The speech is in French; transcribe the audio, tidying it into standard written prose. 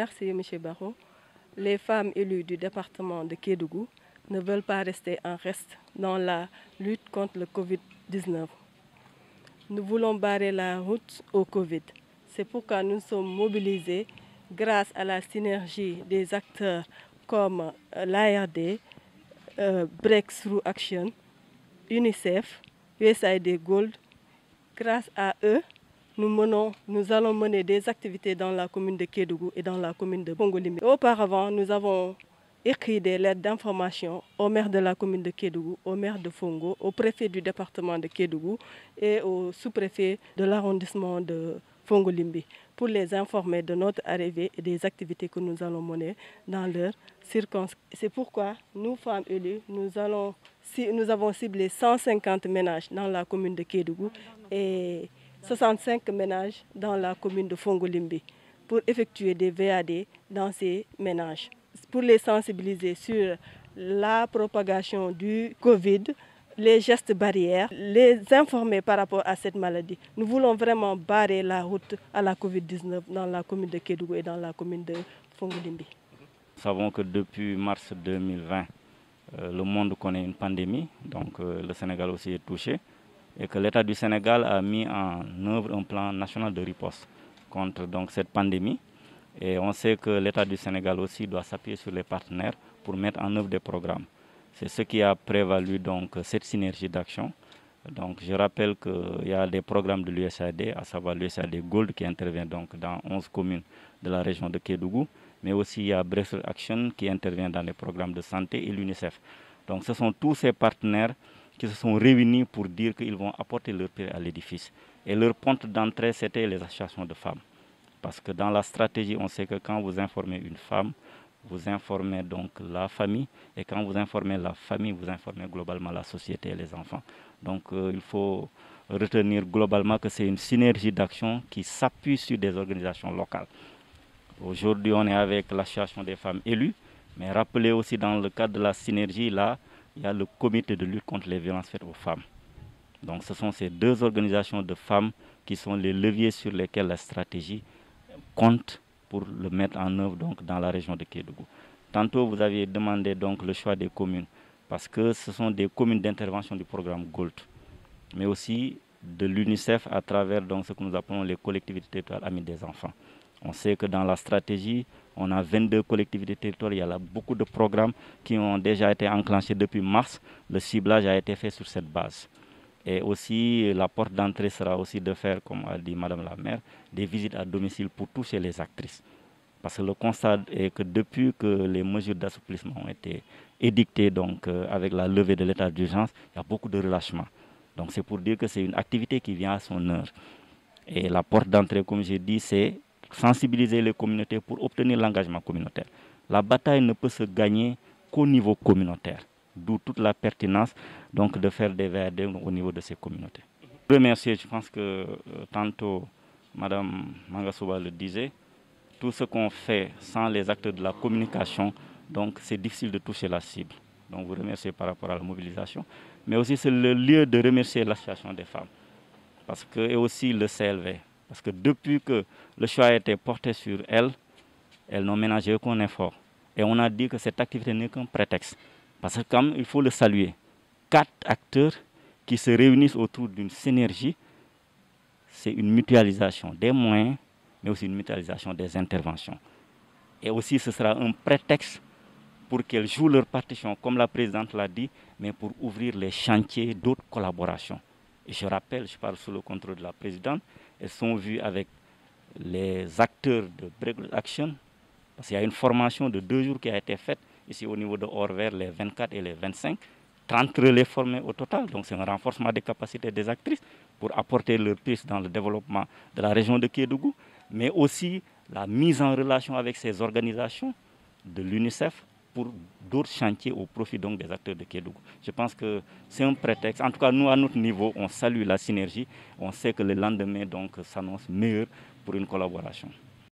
Merci, M. Barrault. Les femmes élues du département de Kédougou ne veulent pas rester en reste dans la lutte contre le Covid-19. Nous voulons barrer la route au Covid. C'est pourquoi nous sommes mobilisés grâce à la synergie des acteurs comme l'ARD, Breakthrough Action, UNICEF, USAID Gold. Grâce à eux, nous allons mener des activités dans la commune de Kédougou et dans la commune de Fongolimbi. Auparavant, nous avons écrit des lettres d'information au maire de la commune de Kédougou, au maire de Fongo, au préfet du département de Kédougou et au sous-préfet de l'arrondissement de Fongolimbi pour les informer de notre arrivée et des activités que nous allons mener dans leur circonscription. C'est pourquoi nous, femmes élues, nous avons ciblé 150 ménages dans la commune de Kédougou et 65 ménages dans la commune de Fongolimbi pour effectuer des VAD dans ces ménages, pour les sensibiliser sur la propagation du Covid, les gestes barrières, les informer par rapport à cette maladie. Nous voulons vraiment barrer la route à la Covid-19 dans la commune de Kédougou et dans la commune de Fongolimbi. Nous savons que depuis mars 2020, le monde connaît une pandémie, donc le Sénégal aussi est touché, et que l'État du Sénégal a mis en œuvre un plan national de riposte contre cette pandémie. Et on sait que l'État du Sénégal aussi doit s'appuyer sur les partenaires pour mettre en œuvre des programmes. C'est ce qui a prévalu cette synergie d'action. Donc je rappelle qu'il y a des programmes de l'USAID, à savoir l'USAID Gold qui intervient dans 11 communes de la région de Kédougou, mais aussi il y a Breakthrough Action qui intervient dans les programmes de santé et l'UNICEF. Donc ce sont tous ces partenaires qui se sont réunis pour dire qu'ils vont apporter leur pierre à l'édifice. Et leur porte d'entrée, c'était les associations de femmes. Parce que dans la stratégie, on sait que quand vous informez une femme, vous informez donc la famille. Et quand vous informez la famille, vous informez globalement la société et les enfants. Donc il faut retenir globalement que c'est une synergie d'action qui s'appuie sur des organisations locales. Aujourd'hui, on est avec l'association des femmes élues. Mais rappelez aussi dans le cadre de la synergie, là, il y a le comité de lutte contre les violences faites aux femmes. Donc ce sont ces deux organisations de femmes qui sont les leviers sur lesquels la stratégie compte pour le mettre en œuvre dans la région de Kédougou. Tantôt, vous aviez demandé le choix des communes, parce que ce sont des communes d'intervention du programme GOLD, mais aussi de l'UNICEF à travers ce que nous appelons les collectivités territoriales amies des enfants. On sait que dans la stratégie, on a 22 collectivités territoriales, il y a beaucoup de programmes qui ont déjà été enclenchés depuis mars. Le ciblage a été fait sur cette base. Et aussi, la porte d'entrée sera aussi de faire, comme a dit Madame la maire, des visites à domicile pour toucher les actrices. Parce que le constat est que depuis que les mesures d'assouplissement ont été édictées avec la levée de l'état d'urgence, il y a beaucoup de relâchement. Donc c'est pour dire que c'est une activité qui vient à son heure. Et la porte d'entrée, comme j'ai dit, c'est sensibiliser les communautés pour obtenir l'engagement communautaire. La bataille ne peut se gagner qu'au niveau communautaire. D'où toute la pertinence de faire des VAD au niveau de ces communautés. Je remercie, je pense que tantôt Mme Mangasouba le disait, tout ce qu'on fait sans les acteurs de la communication, c'est difficile de toucher la cible. Donc vous remerciez par rapport à la mobilisation. Mais aussi c'est le lieu de remercier l'association des femmes. Et aussi le CLV. Parce que depuis que le choix a été porté sur elles n'ont ménagé aucun effort. Et on a dit que cette activité n'est qu'un prétexte. Parce que comme il faut le saluer, 4 acteurs qui se réunissent autour d'une synergie, c'est une mutualisation des moyens, mais aussi une mutualisation des interventions. Et aussi ce sera un prétexte pour qu'elles jouent leur partition, comme la présidente l'a dit, mais pour ouvrir les chantiers d'autres collaborations. Et je rappelle, je parle sous le contrôle de la présidente, elles sont vues avec les acteurs de Breakthrough Action, parce qu'il y a une formation de 2 jours qui a été faite ici au niveau de Orvers, les 24 et les 25, 30 relais formés au total. Donc c'est un renforcement des capacités des actrices pour apporter leur piste dans le développement de la région de Kédougou, mais aussi la mise en relation avec ces organisations de l'UNICEF pour d'autres chantiers au profit des acteurs de Kédougou. Je pense que c'est un prétexte. En tout cas, nous, à notre niveau, on salue la synergie. On sait que le lendemain s'annonce meilleur pour une collaboration.